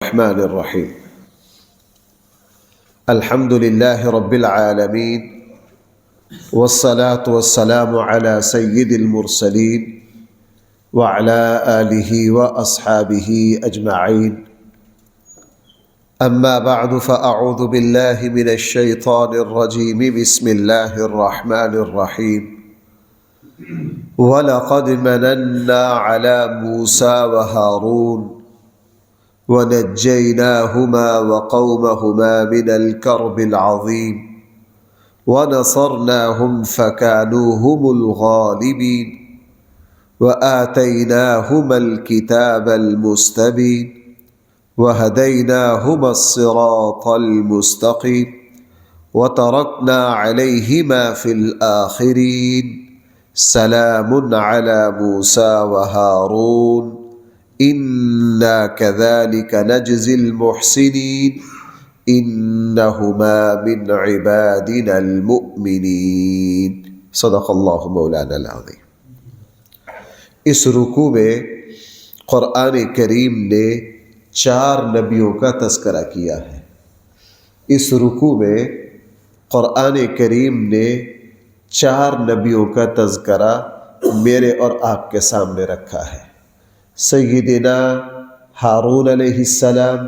الرحمن الرحیم الحمد للہ رب العالمین والصلاة والسلام علی سید المرسلین وعلی آلہ واصحابہ اجمعین اما بعد فاعوذ باللہ من الشیطان الرجیم بسم اللہ الرحمن الرحیم وَلَقَدْ مَنَنَّا عَلَى مُوسَى وَهَارُونَ وَنَجَّيْنَاهُمَا وَقَوْمَهُمَا مِنَ الْكَرْبِ الْعَظِيمِ وَنَصَرْنَاهُمْ فَكَانُوا هُمُ الْغَالِبِينَ وَآتَيْنَاهُمَا الْكِتَابَ الْمُسْتَبِينَ وَهَدَيْنَاهُمَا الصِّرَاطَ الْمُسْتَقِيمَ وَتَرَكْنَا عَلَيْهِمَا فِي الْآخِرِينَ سلام علی موسیٰ وہارون انا کذالک نجزی المحسنین انہما من عبادنا المؤمنین صدق اللہ مولانا العظیم۔ اس رکوع میں قرآن کریم نے 4 نبیوں کا تذکرہ کیا ہے۔ اس رکوع میں قرآن کریم نے 4 نبیوں کا تذکرہ میرے اور آپ کے سامنے رکھا ہے۔ سیدنا ہارون علیہ السلام،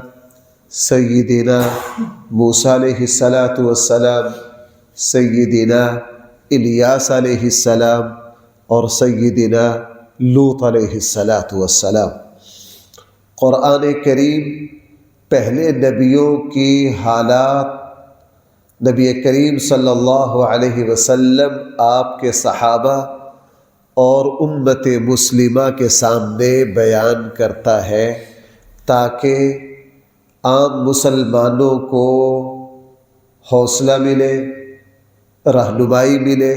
سیدنا موسیٰ علیہ السلام، سیدنا الیاس علیہ السلام اور سیدنا لوط علیہ السلام۔ قرآن کریم پہلے نبیوں کی حالات نبی کریم صلی اللہ علیہ وسلم، آپ کے صحابہ اور امت مسلمہ کے سامنے بیان کرتا ہے تاکہ عام مسلمانوں کو حوصلہ ملے، رہنمائی ملے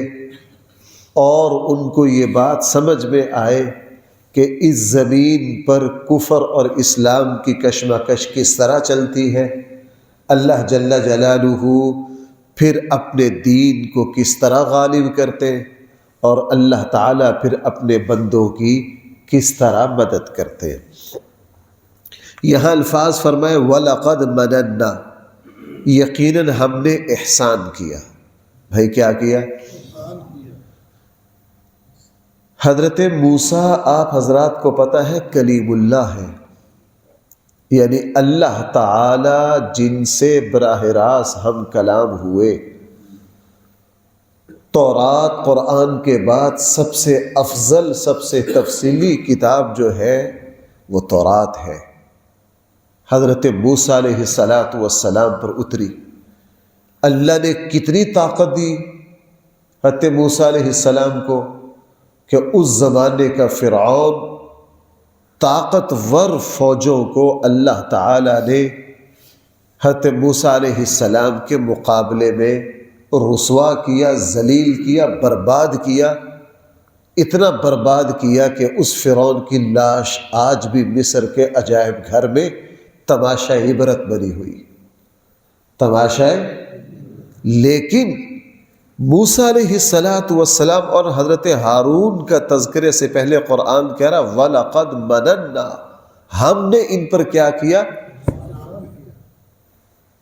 اور ان کو یہ بات سمجھ میں آئے کہ اس زمین پر کفر اور اسلام کی کشمکش کس طرح چلتی ہے، اللہ جل جلالہ پھر اپنے دین کو کس طرح غالب کرتے ہیں اور اللہ تعالیٰ پھر اپنے بندوں کی کس طرح مدد کرتے ہیں۔ یہاں الفاظ فرمائے وَلَقَدْ مَنَنَّا، یقیناً ہم نے احسان کیا۔ بھائی کیا کیا؟ حضرت موسیٰ آپ حضرات کو پتہ ہے کلیم اللہ ہے، یعنی اللہ تعالی جن سے براہ راست ہم کلام ہوئے۔ تورات قرآن کے بعد سب سے افضل، سب سے تفصیلی کتاب جو ہے وہ تورات ہے، حضرت موسیٰ علیہ السلام پر اتری۔ اللہ نے کتنی طاقت دی حضرت موسیٰ علیہ السلام کو کہ اس زمانے کا فرعون طاقتور فوجوں کو اللہ تعالیٰ نے حضرت موسیٰ علیہ السلام کے مقابلے میں رسوا کیا، ذلیل کیا، برباد کیا۔ اتنا برباد کیا کہ اس فرعون کی لاش آج بھی مصر کے عجائب گھر میں تماشا عبرت بنی ہوئی، تماشا۔ لیکن موسیٰ علیہ السلام اور حضرت ہارون کا تذکرے سے پہلے قرآن کہہ رہا وَلَقَدْ مَنَنَّا، ہم نے ان پر کیا کیا؟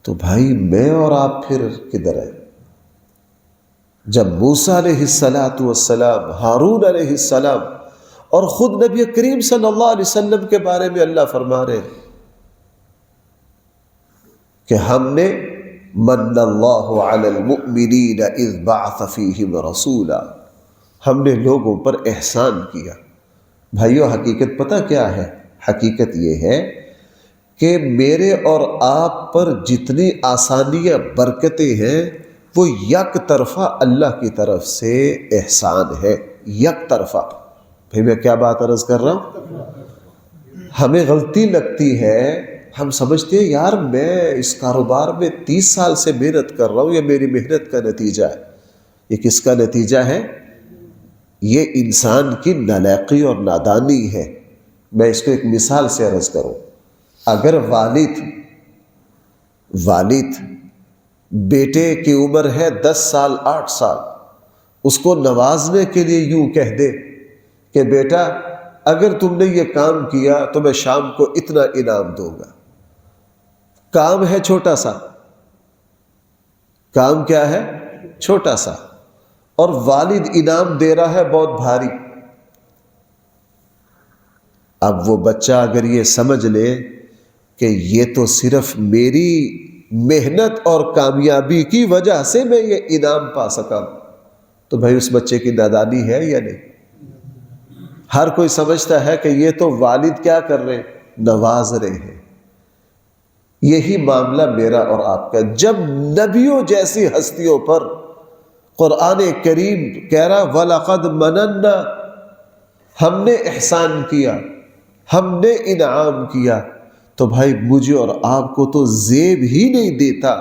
تو بھائی میں اور آپ پھر کدھر ہیں؟ جب موسیٰ علیہ السلام، ہارون علیہ السلام اور خود نبی کریم صلی اللہ علیہ وسلم کے بارے میں اللہ فرما رہے ہیں کہ ہم نے من اللہ علی المؤمنین اذ بعث فیہم رسولا، ہم نے لوگوں پر احسان کیا۔ بھائیو حقیقت پتہ کیا ہے؟ حقیقت یہ ہے کہ میرے اور آپ پر جتنی آسانیاں، برکتیں ہیں وہ یک طرفہ اللہ کی طرف سے احسان ہے، یک طرفہ۔ بھائی میں کیا بات عرض کر رہا ہوں؟ ہمیں غلطی لگتی ہے، ہم سمجھتے ہیں یار میں اس کاروبار میں 30 سال سے محنت کر رہا ہوں، یہ میری محنت کا نتیجہ ہے۔ یہ کس کا نتیجہ ہے؟ یہ انسان کی نالائقی اور نادانی ہے۔ میں اس کو ایک مثال سے عرض کروں۔ اگر والد بیٹے کی عمر ہے 10 سال 8 سال، اس کو نوازنے کے لیے یوں کہہ دے کہ بیٹا اگر تم نے یہ کام کیا تو میں شام کو اتنا انعام دوں گا، کام ہے چھوٹا سا، کام کیا ہے؟ چھوٹا سا، اور والد انعام دے رہا ہے بہت بھاری۔ اب وہ بچہ اگر یہ سمجھ لے کہ یہ تو صرف میری محنت اور کامیابی کی وجہ سے میں یہ انعام پا سکا، تو بھائی اس بچے کی نادانی ہے یا نہیں؟ ہر کوئی سمجھتا ہے کہ یہ تو والد کیا کر رہے ہیں؟ نواز رہے ہیں۔ یہی معاملہ میرا اور آپ کا، جب نبیوں جیسی ہستیوں پر قرآن کریم کہہ رہا وَلَقَدْ مَنَنَّا، ہم نے احسان کیا، ہم نے انعام کیا، تو بھائی مجھے اور آپ کو تو زیب ہی نہیں دیتا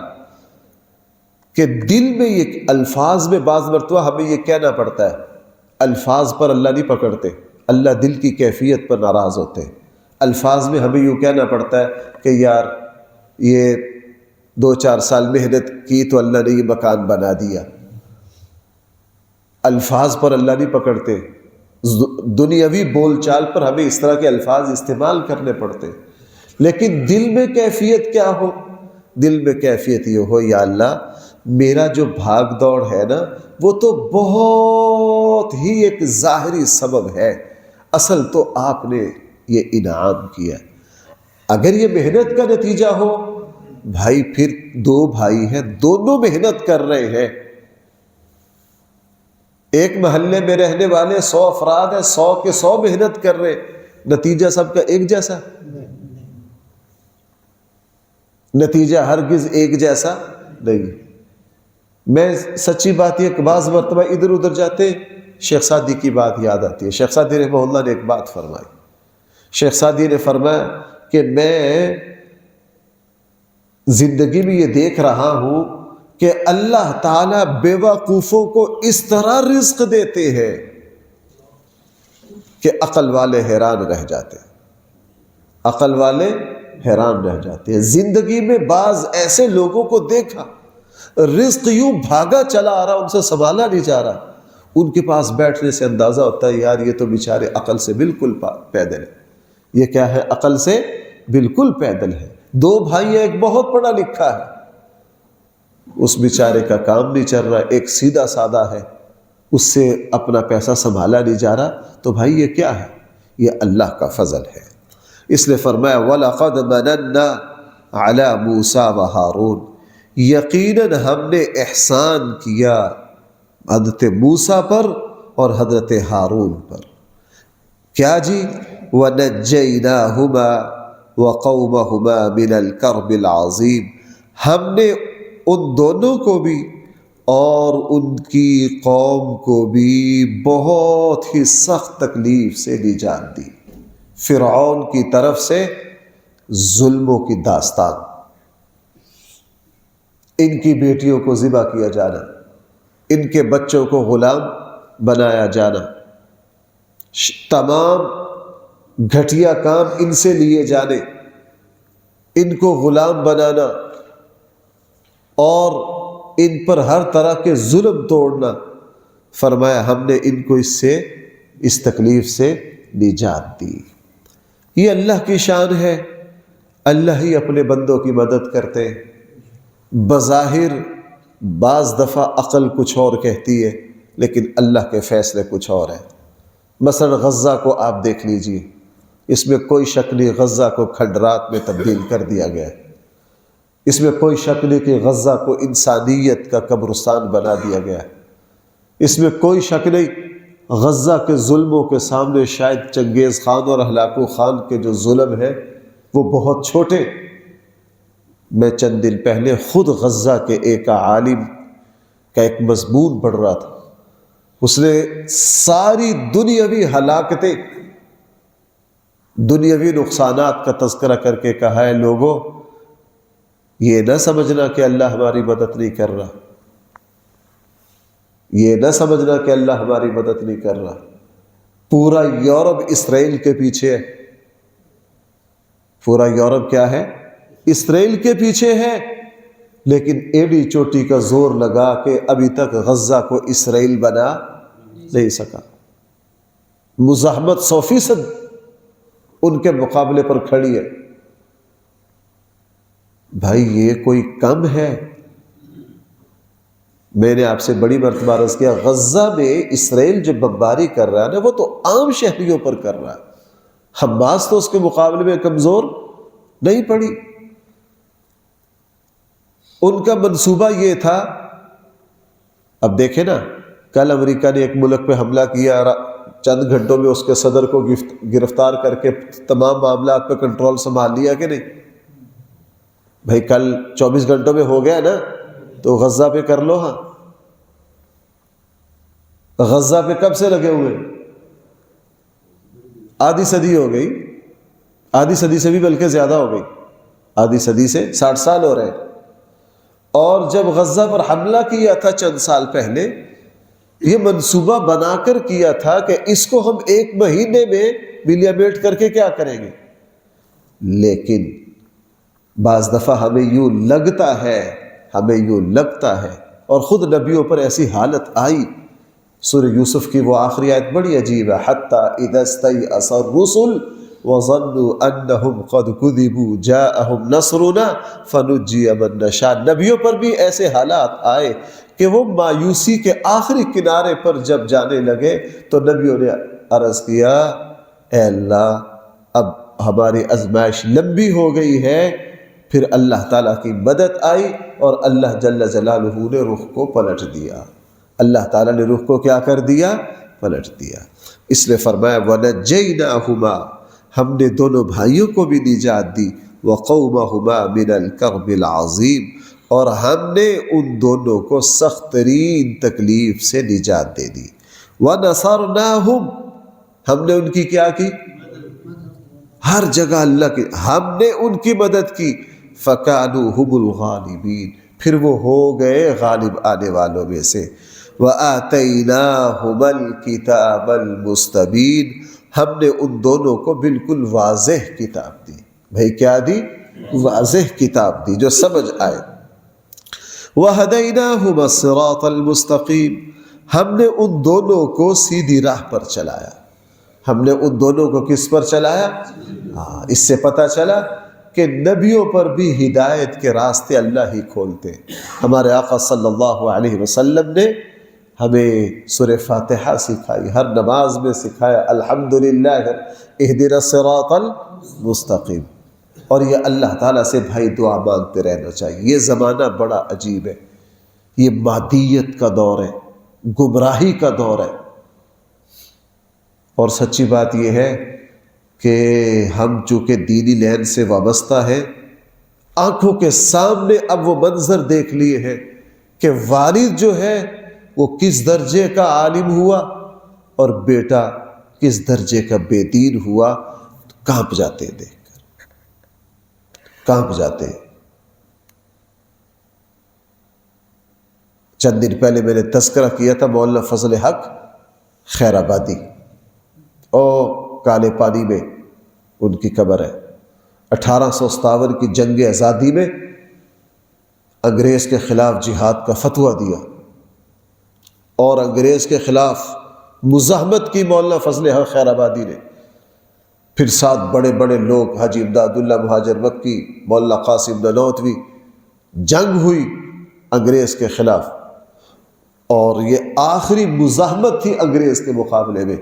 کہ دل میں یہ الفاظ میں بعض مرتبہ ہمیں یہ کہنا پڑتا ہے، الفاظ پر اللہ نہیں پکڑتے، اللہ دل کی کیفیت پر ناراض ہوتے ہیں۔ الفاظ میں ہمیں یوں کہنا پڑتا ہے کہ یار یہ 2-4 سال محنت کی تو اللہ نے یہ مکان بنا دیا۔ الفاظ پر اللہ نہیں پکڑتے، دنیاوی بول چال پر ہمیں اس طرح کے الفاظ استعمال کرنے پڑتے، لیکن دل میں کیفیت کیا ہو؟ دل میں کیفیت یہ ہو یا اللہ میرا جو بھاگ دوڑ ہے نا وہ تو بہت ہی ایک ظاہری سبب ہے، اصل تو آپ نے یہ انعام کیا۔ اگر یہ محنت کا نتیجہ ہو بھائی، پھر 2 بھائی ہیں، دونوں محنت کر رہے ہیں، ایک محلے میں رہنے والے 100 افراد ہیں، 100 کے 100 محنت کر رہے، نتیجہ سب کا ایک جیسا؟ نتیجہ ہرگز ایک جیسا نہیں۔ میں سچی بات یہ کہ بعض مرتبہ ادھر ادھر جاتے شیخ سعدی کی بات یاد آتی ہے۔ شیخ سعدی رحمہ اللہ نے ایک بات فرمائی، شیخ سعدی نے فرمایا کہ میں زندگی میں یہ دیکھ رہا ہوں کہ اللہ تعالیٰ بیوقوفوں کو اس طرح رزق دیتے ہیں کہ عقل والے حیران رہ جاتے ہیں، عقل والے حیران رہ جاتے ہیں۔ زندگی میں بعض ایسے لوگوں کو دیکھا رزق یوں بھاگا چلا آ رہا، ان سے سنبھالا نہیں جا رہا، ان کے پاس بیٹھنے سے اندازہ ہوتا ہے یار یہ تو بیچارے عقل سے بالکل پیدل ہے، یہ کیا ہے؟ عقل سے بالکل پیدل ہے۔ 2 بھائی ہیں، ایک بہت پڑھا لکھا ہے، اس بیچارے کا کام نہیں چل رہا، ایک سیدھا سادہ ہے، اس سے اپنا پیسہ سنبھالا نہیں جا رہا، تو بھائی یہ کیا ہے؟ یہ اللہ کا فضل ہے۔ اس لیے فرمایا وَلَقَدْ مَنَنَّا عَلَى مُوسَى وَهَارُونَ، یقیناً ہم نے احسان کیا حضرت موسیٰ پر اور حضرت ہارون پر۔ کیا جی؟ وَنَجَّيْنَاهُمَا وَقَوْمَهُمَا مِنَ الْكَرْبِ الْعَظِيمِ، ہم نے ان دونوں کو بھی اور ان کی قوم کو بھی بہت ہی سخت تکلیف سے نجات دی۔ فرعون کی طرف سے ظلموں کی داستان، ان کی بیٹیوں کو ذبح کیا جانا، ان کے بچوں کو غلام بنایا جانا، تمام گھٹیا کام ان سے لیے جانے، ان کو غلام بنانا اور ان پر ہر طرح کے ظلم توڑنا۔ فرمایا ہم نے ان کو اس تکلیف سے نجات دی۔ یہ اللہ کی شان ہے، اللہ ہی اپنے بندوں کی مدد کرتے ہیں۔ بظاہر بعض دفعہ عقل کچھ اور کہتی ہے لیکن اللہ کے فیصلے کچھ اور ہیں۔ مثلا غزہ کو آپ دیکھ لیجئے، اس میں کوئی شک نہیں غزہ کو کھنڈرات میں تبدیل کر دیا گیا ہے، اس میں کوئی شک نہیں کہ غزہ کو انسانیت کا قبرستان بنا دیا گیا ہے، اس میں کوئی شک نہیں غزہ کے ظلموں کے سامنے شاید چنگیز خان اور ہلاکو خان کے جو ظلم ہے وہ بہت چھوٹے۔ میں چند دن پہلے خود غزہ کے ایک عالم کا ایک مضمون پڑھ رہا تھا، اس نے ساری دنیاوی ہلاکتیں، دنیاوی نقصانات کا تذکرہ کر کے کہا ہے لوگوں یہ نہ سمجھنا کہ اللہ ہماری مدد نہیں کر رہا، یہ نہ سمجھنا کہ اللہ ہماری مدد نہیں کر رہا۔ پورا یورپ اسرائیل کے پیچھے ہے، پورا یورپ کیا ہے؟ اسرائیل کے پیچھے ہے، لیکن ایڑی چوٹی کا زور لگا کہ ابھی تک غزہ کو اسرائیل بنا نہیں سکا۔ مزاحمت 100% ان کے مقابلے پر کھڑی ہے۔ بھائی یہ کوئی کم ہے؟ میں نے آپ سے بڑی مرتبہ عرض کیا، غزہ میں اسرائیل جو بمباری کر رہا ہے نا، وہ تو عام شہریوں پر کر رہا ہے، حماس تو اس کے مقابلے میں کمزور نہیں پڑی۔ ان کا منصوبہ یہ تھا، اب دیکھیں نا، کل امریکہ نے ایک ملک پہ حملہ کیا، چند گھنٹوں میں اس کے صدر کو گرفتار کر کے تمام معاملات پہ کنٹرول سنبھال لیا کہ نہیں؟ بھائی کل 24 گھنٹوں میں ہو گیا نا، تو غزہ پہ کر لو۔ ہاں، غزہ پہ کب سے لگے ہوئے؟ آدھی صدی ہو گئی، آدھی صدی سے بھی بلکہ زیادہ ہو گئی، آدھی صدی سے 60 سال ہو رہے ہیں۔ اور جب غزہ پر حملہ کیا تھا چند سال پہلے، یہ منصوبہ بنا کر کیا تھا کہ اس کو ہم 1 مہینے میں ملیمیٹ کر کے کیا کریں گے۔ لیکن بعض دفعہ ہمیں یوں لگتا ہے اور خود نبیوں پر ایسی حالت آئی۔ سورہ یوسف کی وہ آخری آیت بڑی عجیب ہے، حَتَّى إِذَا اسْتَيْأَسَ الرُّسُلُ وَظَنُّوا أَنَّهُمْ قَدْ كُذِبُوا جَاءَهُمْ نَصْرُنَا فَنُجِّيَ مَن نَّشَاءُ۔ نبیوں پر بھی ایسے حالات آئے کہ وہ مایوسی کے آخری کنارے پر جب جانے لگے تو نبیوں نے عرض کیا، اے اللہ اب ہماری آزمائش لمبی ہو گئی ہے۔ پھر اللہ تعالیٰ کی مدد آئی اور اللہ جل جلالہ نے رخ کو پلٹ دیا۔ اللہ تعالیٰ نے رخ کو کیا کر دیا؟ پلٹ دیا۔ اس لیے فرمایا وَنَجَّيْنَاهُمَا، ہم نے دونوں بھائیوں کو بھی نجات دی، وَقَوْمَهُمَا مِنَ الْكَرْبِ الْعَظِيمِ، اور ہم نے ان دونوں کو سخت ترین تکلیف سے نجات دے دی۔ وَنَصَرْنَاهُمْ، ہم نے ان کی کیا کی؟ ہر جگہ اللہ کی ہم نے ان کی مدد کی۔ فَكَانُوا هُمُ الْغَالِبِينَ، پھر وہ ہو گئے غالب آنے والوں میں سے۔ وَآتَيْنَاهُمَا الْكِتَابَ الْمُسْتَبِينَ، ہم نے ان دونوں کو بالکل واضح کتاب دی۔ بھائی کیا دی؟ واضح کتاب دی جو سمجھ آئے۔ وَهَدَيْنَاهُمَا الصِّرَاطَ الْمُسْتَقِيمَ، ہم نے ان دونوں کو سیدھی راہ پر چلایا۔ ہم نے ان دونوں کو کس پر چلایا؟ اس سے پتہ چلا کہ نبیوں پر بھی ہدایت کے راستے اللہ ہی کھولتے۔ ہمارے آقا صلی اللہ علیہ وسلم نے ہمیں سورہ فاتحہ سکھائی، ہر نماز میں سکھایا، الحمدللہ اہدنا الصراط المستقیم۔ اور یہ اللہ تعالیٰ سے بھائی دعا مانگتے رہنا چاہیے۔ یہ زمانہ بڑا عجیب ہے، یہ مادیت کا دور ہے، گمراہی کا دور ہے، اور سچی بات یہ ہے کہ ہم چونکہ دینی لین سے وابستہ ہیں، آنکھوں کے سامنے اب وہ منظر دیکھ لیے ہیں کہ والد جو ہے وہ کس درجے کا عالم ہوا اور بیٹا کس درجے کا بے دین ہوا، کانپ جاتے ہیں، دیکھ کر کانپ جاتے ہیں۔ چند دن پہلے میں نے تذکرہ کیا تھا مولانا فضل حق خیر آبادی، اور کالے پانی میں ان کی قبر ہے۔ 1857 کی جنگ آزادی میں انگریز کے خلاف جہاد کا فتویٰ دیا اور انگریز کے خلاف مزاحمت کی مولانا فضل حق خیر آبادی نے۔ پھر 7 بڑے بڑے لوگ، حاجی امداد اللہ مہاجر مکی، مولانا قاسم نانوتوی، جنگ ہوئی انگریز کے خلاف، اور یہ آخری مزاحمت تھی انگریز کے مقابلے میں۔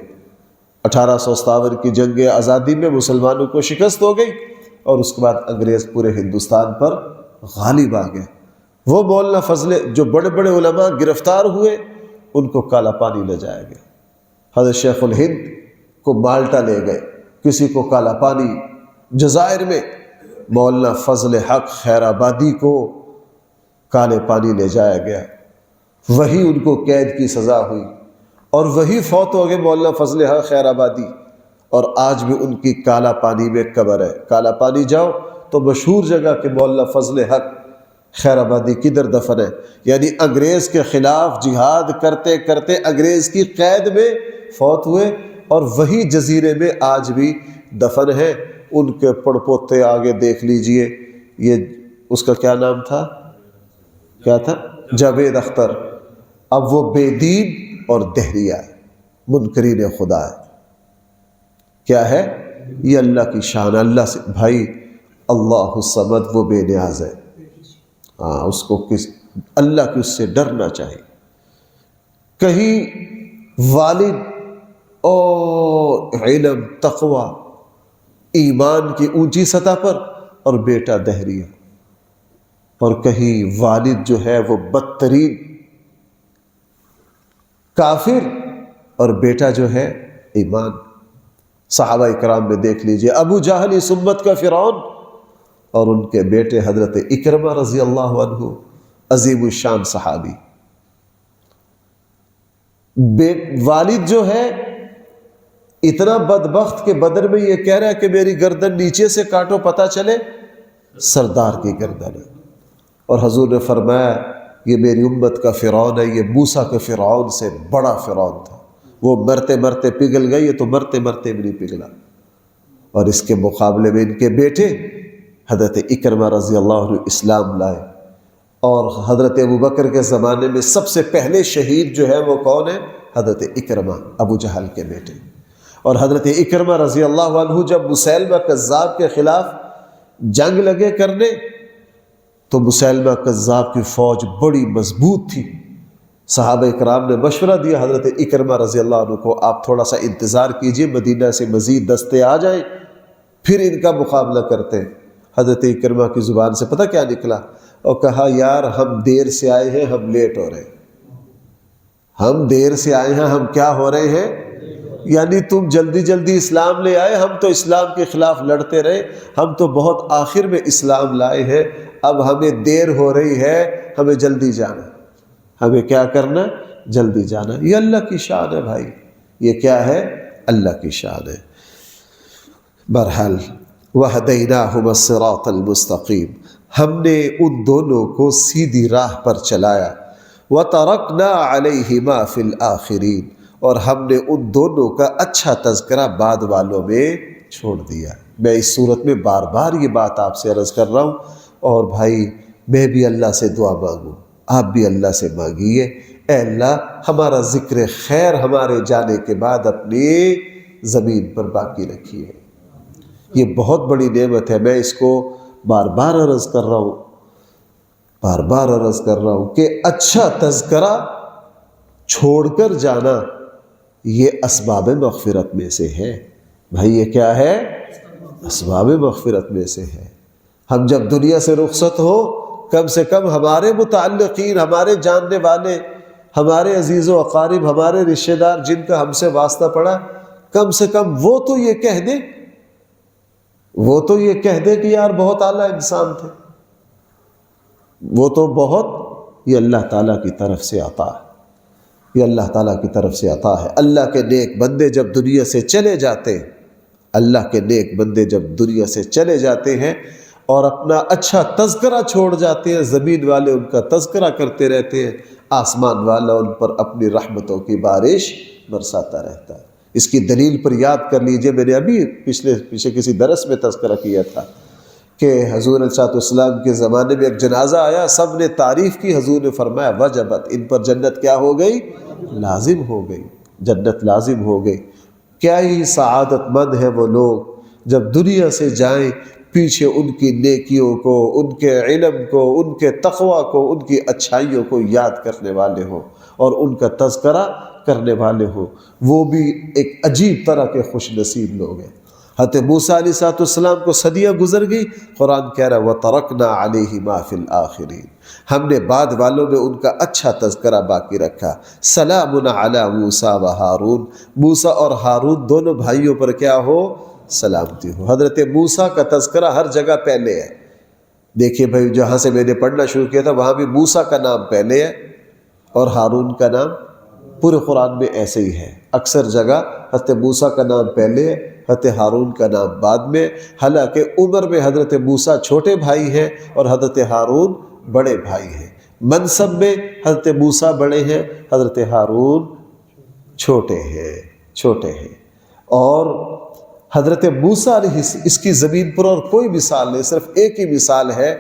1857 کی جنگ آزادی میں مسلمانوں کو شکست ہو گئی اور اس کے بعد انگریز پورے ہندوستان پر غالب آ گئے۔ وہ مولانا فضل، جو بڑے بڑے علماء گرفتار ہوئے، ان کو کالا پانی لے جایا گیا۔ حضرت شیخ الہند کو مالٹا لے گئے، کسی کو کالا پانی جزائر میں، مولانا فضل حق خیر آبادی کو کالے پانی لے جایا گیا، وہی ان کو قید کی سزا ہوئی اور وہی فوت ہو گئے مولانا فضل حق خیر آبادی، اور آج بھی ان کی کالا پانی میں قبر ہے۔ کالا پانی جاؤ تو مشہور جگہ کہ مولانا فضل حق خیر آبادی کدھر دفن ہے، یعنی انگریز کے خلاف جہاد کرتے کرتے انگریز کی قید میں فوت ہوئے، اور وہی جزیرے میں آج بھی دفن ہے۔ ان کے پڑپوتے آگے دیکھ لیجئے، یہ اس کا کیا نام تھا؟ کیا تھا؟ جاوید اختر۔ اب وہ بے دین اور دہریہ ہے، منکرین خدا ہے۔ کیا ہے یہ؟ اللہ کی شان۔ اللہ سے بھائی اللہ الصمد وہ بے نیاز ہے، ہاں اس کو اللہ کی اس سے ڈرنا چاہیے۔ کہیں والد اور علم، تقوی، ایمان کی اونچی سطح پر اور بیٹا دہریہ، اور کہیں والد جو ہے وہ بدترین کافر اور بیٹا جو ہے ایمان۔ صحابہ اکرام میں دیکھ لیجئے، ابو جہل اس امت کا فرعون، اور ان کے بیٹے حضرت اکرمہ رضی اللہ عنہ عظیم الشان صحابی۔ والد جو ہے اتنا بدبخت کہ بدر میں یہ کہہ رہا ہے کہ میری گردن نیچے سے کاٹو پتہ چلے سردار کی گردن ہے، اور حضور نے فرمایا یہ میری امت کا فرعون ہے، یہ موسیٰ کے فرعون سے بڑا فرعون تھا، وہ مرتے مرتے پگھل گئی، یہ تو مرتے مرتے بھی نہیں پگھلا۔ اور اس کے مقابلے میں ان کے بیٹے حضرت اکرمہ رضی اللہ عنہ اسلام لائے، اور حضرت ابوبکر کے زمانے میں سب سے پہلے شہید جو ہے وہ کون ہے؟ حضرت اکرمہ، ابو جہل کے بیٹے۔ اور حضرت اکرمہ رضی اللہ عنہ جب مسیلمہ کذاب کے خلاف جنگ لگے کرنے تو مسیلمہ کذاب کی فوج بڑی مضبوط تھی۔ صحابہ اکرام نے مشورہ دیا حضرت اکرمہ رضی اللہ عنہ کو، آپ تھوڑا سا انتظار کیجئے، مدینہ سے مزید دستے آ جائیں پھر ان کا مقابلہ کرتے ہیں۔ حضرت اکرمہ کی زبان سے پتہ کیا نکلا؟ اور کہا یار ہم دیر سے آئے ہیں، ہم لیٹ ہو رہے ہیں، ہم دیر سے آئے ہیں، ہم کیا ہو رہے ہیں؟ یعنی تم جلدی جلدی اسلام لے آئے، ہم تو اسلام کے خلاف لڑتے رہے، ہم تو بہت آخر میں اسلام لائے ہیں، اب ہمیں دیر ہو رہی ہے، ہمیں جلدی جانا، ہمیں کیا کرنا؟ جلدی جانا۔ یہ اللہ کی شان ہے بھائی، یہ کیا ہے؟ اللہ کی شان ہے۔ بہرحال وَهَدَيْنَاهُمَا الصِّرَاطَ الْمُسْتَقِيمَ، ہم نے ان دونوں کو سیدھی راہ پر چلایا۔ وَتَرَكْنَا عَلَيْهِمَا فِي الْآخِرِينَ، اور ہم نے ان دونوں کا اچھا تذکرہ بعد والوں میں چھوڑ دیا۔ میں اس صورت میں بار بار یہ بات آپ سے عرض کر رہا ہوں، اور بھائی میں بھی اللہ سے دعا مانگوں، آپ بھی اللہ سے مانگیے، اے اللہ ہمارا ذکر خیر ہمارے جانے کے بعد اپنی زمین پر باقی رکھیے۔ یہ بہت بڑی نعمت ہے، میں اس کو بار بار عرض کر رہا ہوں، بار بار عرض کر رہا ہوں کہ اچھا تذکرہ چھوڑ کر جانا یہ اسباب مغفرت میں سے ہے۔ بھائی یہ کیا ہے؟ اسباب مغفرت میں سے ہے۔ ہم جب دنیا سے رخصت ہو، کم سے کم ہمارے متعلقین، ہمارے جاننے والے، ہمارے عزیز و اقارب، ہمارے رشتہ دار جن کا ہم سے واسطہ پڑا، کم سے کم وہ تو یہ کہہ دیں، وہ تو یہ کہہ دے کہ یار بہت اعلیٰ انسان تھے، وہ تو بہت، یہ اللہ تعالیٰ کی طرف سے عطا ہے، یہ اللہ تعالیٰ کی طرف سے عطا ہے۔ اللہ کے نیک بندے جب دنیا سے چلے جاتے ہیں، اللہ کے نیک بندے جب دنیا سے چلے جاتے ہیں اور اپنا اچھا تذکرہ چھوڑ جاتے ہیں، زمین والے ان کا تذکرہ کرتے رہتے ہیں، آسمان والا ان پر اپنی رحمتوں کی بارش برساتا رہتا ہے۔ اس کی دلیل پر یاد کر لیجئے، میں نے ابھی پیچھے کسی درس میں تذکرہ کیا تھا کہ حضور علیہ السلام کے زمانے میں ایک جنازہ آیا، سب نے تعریف کی، حضور نے فرمایا وجبت، ان پر جنت کیا ہو گئی؟ لازم ہو گئی، جنت لازم ہو گئی۔ کیا ہی سعادت مند ہیں وہ لوگ جب دنیا سے جائیں، پیچھے ان کی نیکیوں کو، ان کے علم کو، ان کے تقوی کو، ان کی اچھائیوں کو یاد کرنے والے ہوں اور ان کا تذکرہ کرنے والے ہوں۔ وہ بھی ایک عجیب طرح کے خوش نصیب لوگ ہیں۔ حضرت موسیٰ علیہ السلام کو صدیاں گزر گئی، قرآن کہہ رہا ہے وَتَرَكْنَا عَلَيْهِمَا فِي الْآخِرِينَ، ہم نے بعد والوں میں ان کا اچھا تذکرہ باقی رکھا۔ سلام علی موسیٰ و ہارون، موسیٰ اور ہارون دونوں بھائیوں پر کیا ہو؟ سلامتی ہو۔ حضرت موسیٰ کا تذکرہ ہر جگہ پہلے ہے، دیکھیے بھائی جہاں سے میں نے پڑھنا شروع کیا تھا وہاں بھی موسیٰ کا نام پہلے ہے اور ہارون کا نام، پورے قرآن میں ایسے ہی ہے، اکثر جگہ حضرت موسیٰ کا نام پہلے ہے، حضرت ہارون کا نام بعد میں، حالانکہ عمر میں حضرت موسیٰ چھوٹے بھائی ہیں اور حضرت ہارون بڑے بھائی ہیں، منصب میں حضرت موسیٰ بڑے ہیں، حضرت ہارون چھوٹے ہیں۔ اور حضرت موسیٰ علیہ اس کی زمین پر اور کوئی مثال نہیں، صرف ایک ہی مثال ہے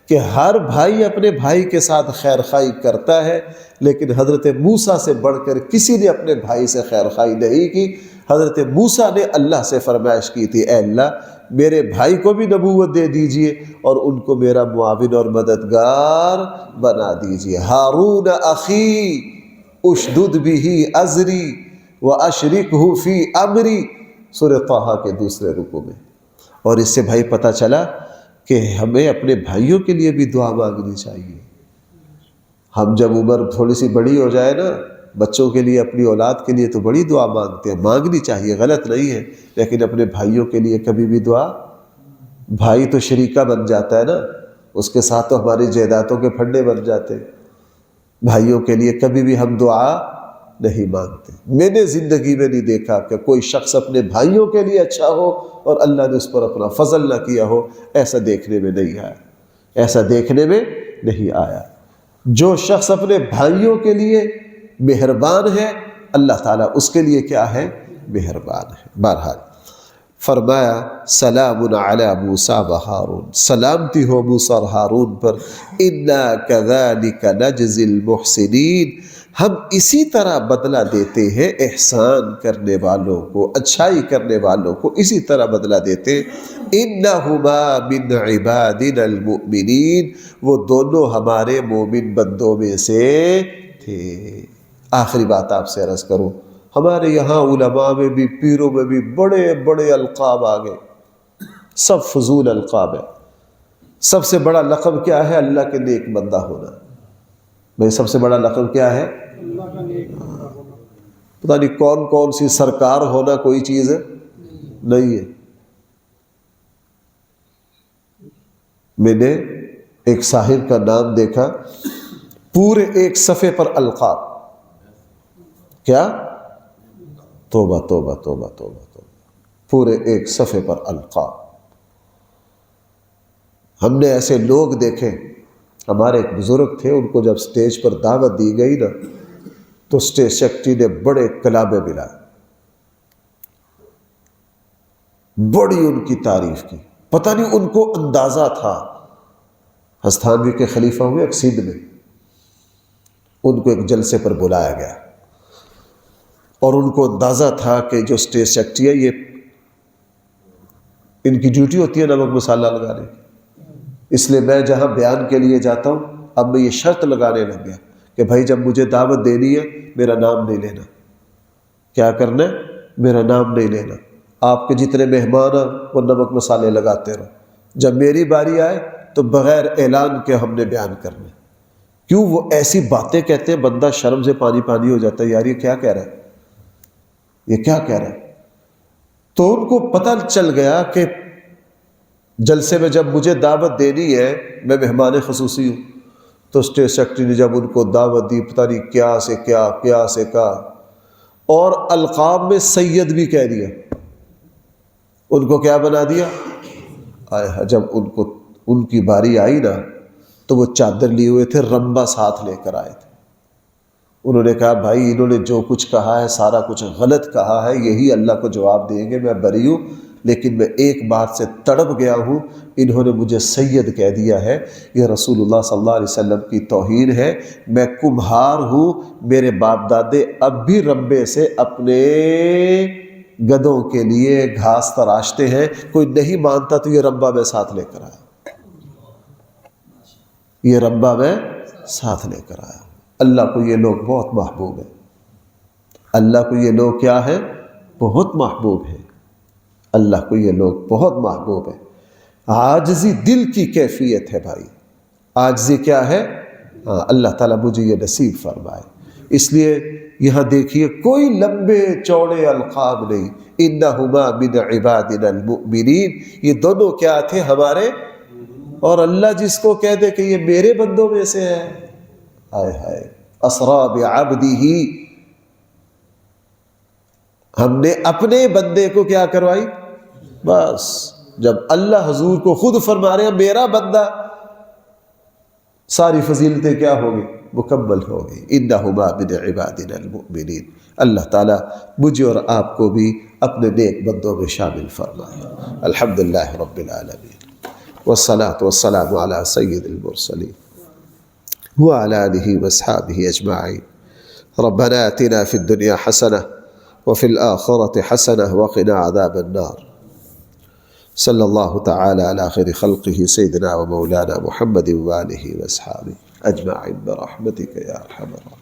کہ ہر بھائی اپنے بھائی کے ساتھ خیر خواہی کرتا ہے، لیکن حضرت موسیٰ سے بڑھ کر کسی نے اپنے بھائی سے خیر خواہی نہیں کی۔ حضرت موسیٰ نے اللہ سے فرمائش کی تھی، اے اللہ میرے بھائی کو بھی نبوت دے دیجئے اور ان کو میرا معاون اور مددگار بنا دیجئے۔ ہارون اخی اشدد بہ ازری واشرکہ فی امری، سورہ طٰہٰ کے دوسرے رکوع میں۔ اور اس سے بھائی پتہ چلا کہ ہمیں اپنے بھائیوں کے لیے بھی دعا مانگنی چاہیے۔ ہم جب عمر تھوڑی سی بڑی ہو جائے نا، بچوں کے لیے، اپنی اولاد کے لیے تو بڑی دعا مانگتے ہیں، مانگنی چاہیے، غلط نہیں ہے، لیکن اپنے بھائیوں کے لیے کبھی بھی دعا، بھائی تو شریکہ بن جاتا ہے نا، اس کے ساتھ تو ہماری جائیدادوں کے پھنڈے بن جاتے ہیں، بھائیوں کے لیے کبھی بھی ہم دعا نہیں مانگتے۔ میں نے زندگی میں نہیں دیکھا کہ کوئی شخص اپنے بھائیوں کے لیے اچھا ہو اور اللہ نے اس پر اپنا فضل نہ کیا ہو، ایسا دیکھنے میں نہیں آیا، ایسا دیکھنے میں نہیں آیا۔ جو شخص اپنے بھائیوں کے لیے مہربان ہے، اللہ تعالیٰ اس کے لیے کیا ہے؟ مہربان ہے۔ بہرحال فرمایا سلام علی موسیٰ و ہارون، سلامتی ہو موسیٰ اور ہارون پر، انا کذالک نجزی المحسنین، ہم اسی طرح بدلہ دیتے ہیں احسان کرنے والوں کو، اچھائی کرنے والوں کو اسی طرح بدلہ دیتے ہیں۔ انہما من عبادنا المؤمنین، وہ دونوں ہمارے مومن بندوں میں سے تھے۔ آخری بات آپ سے عرض کروں، ہمارے یہاں علماء میں بھی، پیروں میں بھی بڑے بڑے القاب آ گئے، سب فضول القاب ہے۔ سب سے بڑا لقب کیا ہے؟ اللہ کے نیک بندہ ہونا۔ بھائی سب سے بڑا لقب کیا ہے؟ پتہ نہیں کون کون سی سرکار ہونا کوئی چیز ہے نہیں ہے۔ میں نے ایک صاحب کا نام دیکھا، پورے ایک صفحے پر القاب، کیا؟ توبہ توبہ توبہ توبہ توبہ، پورے ایک صفحے پر القاب۔ ہم نے ایسے لوگ دیکھے، ہمارے ایک بزرگ تھے، ان کو جب سٹیج پر دعوت دی گئی نا تو سٹیج سیکرٹری نے بڑے کلامیں ملائے، بڑی ان کی تعریف کی۔ پتہ نہیں ان کو اندازہ تھا، ہستانوی کے خلیفہ ہوئے ایک سندھ میں، ان کو ایک جلسے پر بلایا گیا اور ان کو اندازہ تھا کہ جو سٹیج سیکرٹری ہے یہ ان کی ڈیوٹی ہوتی ہے نمک مسالہ لگانے کی، اس لیے میں جہاں بیان کے لیے جاتا ہوں اب میں یہ شرط لگانے لگ گیا کہ بھائی جب مجھے دعوت دینی ہے میرا نام نہیں لینا۔ کیا کرنا ہے؟ میرا نام نہیں لینا۔ آپ کے جتنے مہمان ہیں وہ نمک مسالے لگاتے رہو، جب میری باری آئے تو بغیر اعلان کے ہم نے بیان کرنا۔ کیوں؟ وہ ایسی باتیں کہتے ہیں بندہ شرم سے پانی پانی ہو جاتا ہے، یار یہ کیا کہہ رہا ہے، یہ کیا کہہ رہا ہے۔ تو ان کو پتہ چل گیا کہ جلسے میں جب مجھے دعوت دینی ہے، میں مہمان خصوصی ہوں، تو اسٹیج سیکرٹری نے جب ان کو دعوت دی، پتہ نہیں کیا سے کیا، کیا سے کیا، اور القاب میں سید بھی کہہ دیا، ان کو کیا بنا دیا؟ جب ان کی باری آئی نا تو وہ چادر لیے ہوئے تھے، رمبا ساتھ لے کر آئے تھے۔ انہوں نے کہا بھائی انہوں نے جو کچھ کہا ہے سارا کچھ غلط کہا ہے، یہی اللہ کو جواب دیں گے، میں بری ہوں، لیکن میں ایک بات سے تڑپ گیا ہوں، انہوں نے مجھے سید کہہ دیا ہے، یہ رسول اللہ صلی اللہ علیہ وسلم کی توہین ہے۔ میں کمہار ہوں، میرے باپ دادے اب بھی رمبے سے اپنے گدوں کے لیے گھاس تراشتے ہیں، کوئی نہیں مانتا تو یہ رمبا میں ساتھ لے کر آیا، یہ رمبا میں ساتھ لے کر آیا۔ اللہ کو یہ لوگ بہت محبوب ہیں، اللہ کو یہ لوگ کیا ہے؟ بہت محبوب ہیں، اللہ کو یہ لوگ بہت محبوب ہیں۔ عاجزی دل کی کیفیت ہے بھائی، عاجزی کیا ہے؟ اللہ تعالیٰ مجھے یہ نصیب فرمائے۔ اس لیے یہاں دیکھیے کوئی لمبے چوڑے القاب نہیں، انہما من عبادنا المؤمنین، یہ دونوں کیا تھے؟ ہمارے، اور اللہ جس کو کہہ دے کہ یہ میرے بندوں میں سے ہے، ہائے ہائے، اسرا بعبدہ، ہم نے اپنے بندے کو کیا کروائی؟ بس جب اللہ حضور کو خود فرما رہے ہیں میرا بندہ، ساری فضیلتیں کیا ہوگی؟ مکمل ہو گئی۔ انہما من عبادنا المؤمنین۔ اللہ تعالیٰ مجھے اور آپ کو بھی اپنے نیک بندوں میں شامل فرمائے۔ الحمدللہ رب العالمین، والصلاة والسلام علی سید المرسلین وعلی آلہ واصحابہ اجمعین۔ ربنا آتنا فی الدنیا حسنہ وفي الآخرة حسنة وقنا عذاب النار. صلی اللہ تعالی علی خیر خلقہ سیدنا و مولانا محمد وآلہ واصحابہ اجمعین برحمتک یا ارحم الراحمین.